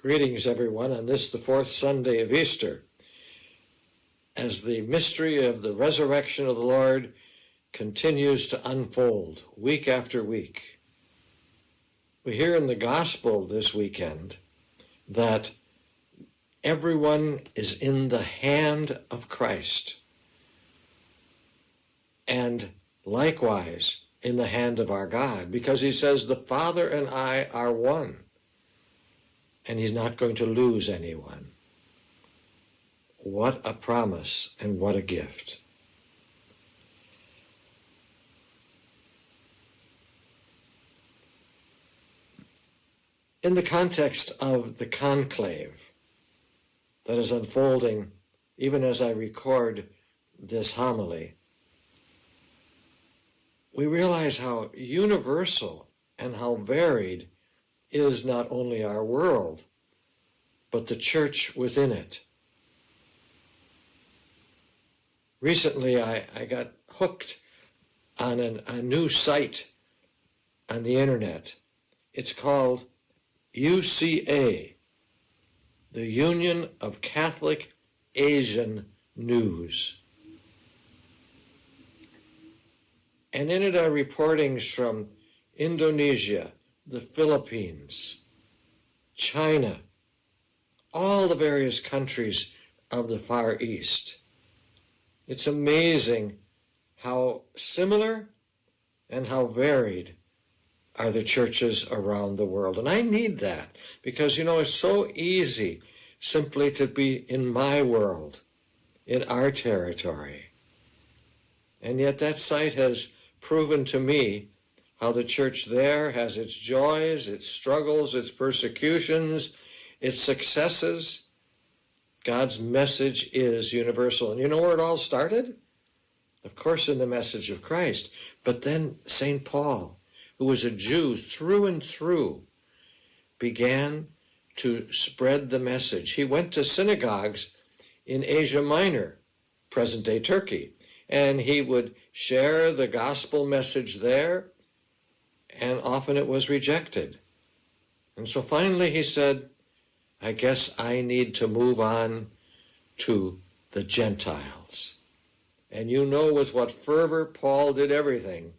Greetings, everyone, on this, the fourth Sunday of Easter, as the mystery of the resurrection of the Lord continues to unfold week after week. We hear in the gospel this weekend that everyone is in the hand of Christ, and likewise in the hand of our God, because he says, the Father and I are one. And he's not going to lose anyone. What a promise and what a gift. In the context of the conclave that is unfolding, even as I record this homily, we realize how universal and how varied is not only our world, but the church within it. Recently, I got hooked on a new site on the internet. It's called UCA, the Union of Catholic Asian News. And in it are reportings from Indonesia, the Philippines, China, all the various countries of the Far East. It's amazing how similar and how varied are the churches around the world. And I need that because, it's so easy simply to be in my world, in our territory. And yet that site has proven to me how the church there has its joys, its struggles, its persecutions, its successes. God's message is universal. And you know where it all started? Of course, in the message of Christ. But then St. Paul, who was a Jew through and through, began to spread the message. He went to synagogues in Asia Minor, present-day Turkey, and he would share the gospel message there, and often it was rejected. And so finally he said, I guess I need to move on to the Gentiles. And with what fervor Paul did everything.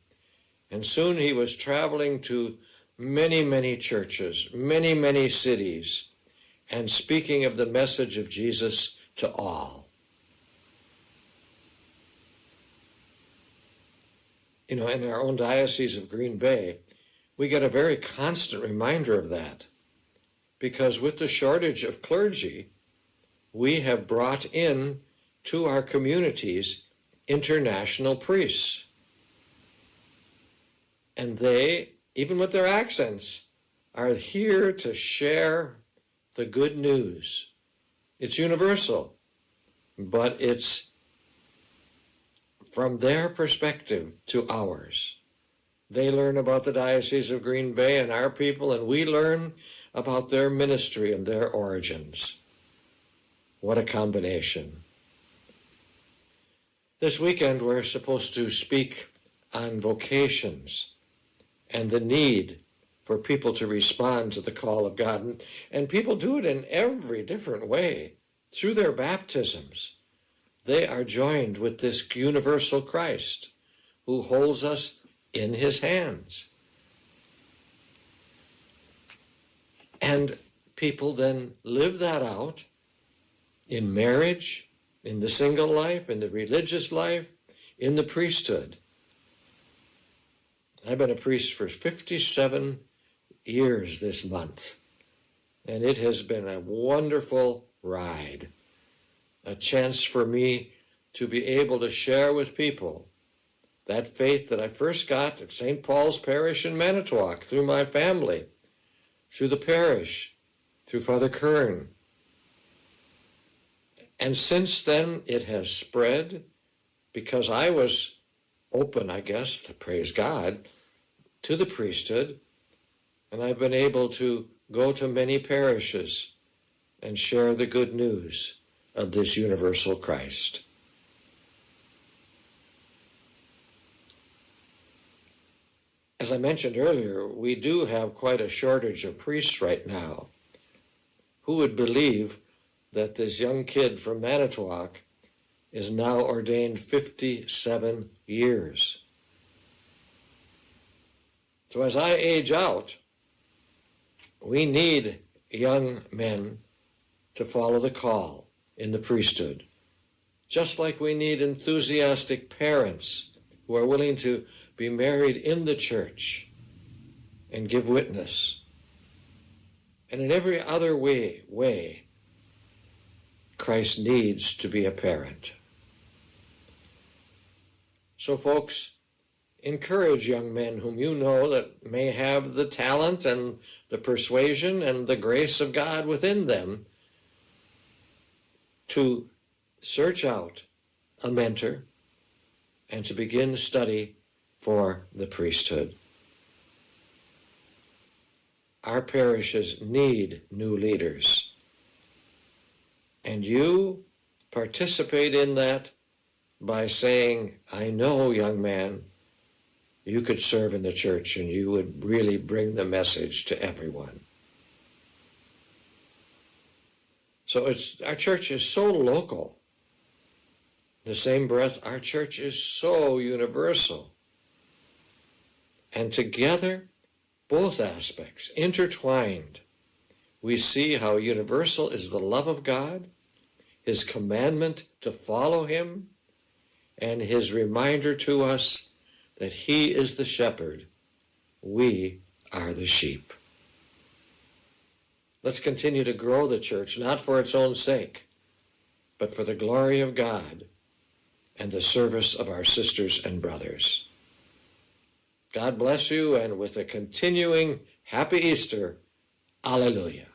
And soon he was traveling to many, many churches, many, many cities, and speaking of the message of Jesus to all. In our own Diocese of Green Bay, we get a very constant reminder of that, because with the shortage of clergy, we have brought in to our communities international priests. And they, even with their accents, are here to share the good news. It's universal, but it's from their perspective to ours. They learn about the Diocese of Green Bay and our people, and we learn about their ministry and their origins. What a combination. This weekend, we're supposed to speak on vocations and the need for people to respond to the call of God. And people do it in every different way. Through their baptisms, they are joined with this universal Christ who holds us in his hands. And people then live that out in marriage, in the single life, in the religious life, in the priesthood. I've been a priest for 57 years this month, and it has been a wonderful ride, a chance for me to be able to share with people that faith that I first got at St. Paul's Parish in Manitowoc through my family, through the parish, through Father Kern. And since then, it has spread because I was open, I guess, to praise God, to the priesthood, and I've been able to go to many parishes and share the good news of this universal Christ. As I mentioned earlier, we do have quite a shortage of priests right now Who would believe that this young kid from Manitowoc is now ordained 57 years? So as I age out, we need young men to follow the call in the priesthood, just like we need enthusiastic parents who are willing to be married in the church and give witness. And in every other way, Christ needs to be apparent. So folks, encourage young men whom you know that may have the talent and the persuasion and the grace of God within them to search out a mentor and to begin study for the priesthood. Our parishes need new leaders, and you participate in that by saying, I know, young man, you could serve in the church and you would really bring the message to everyone. So our church is so local. In the same breath, our church is so universal. And together, both aspects intertwined, we see how universal is the love of God, his commandment to follow him, and his reminder to us that he is the shepherd, we are the sheep. Let's continue to grow the church, not for its own sake, but for the glory of God and the service of our sisters and brothers. God bless you, and with a continuing Happy Easter, Alleluia.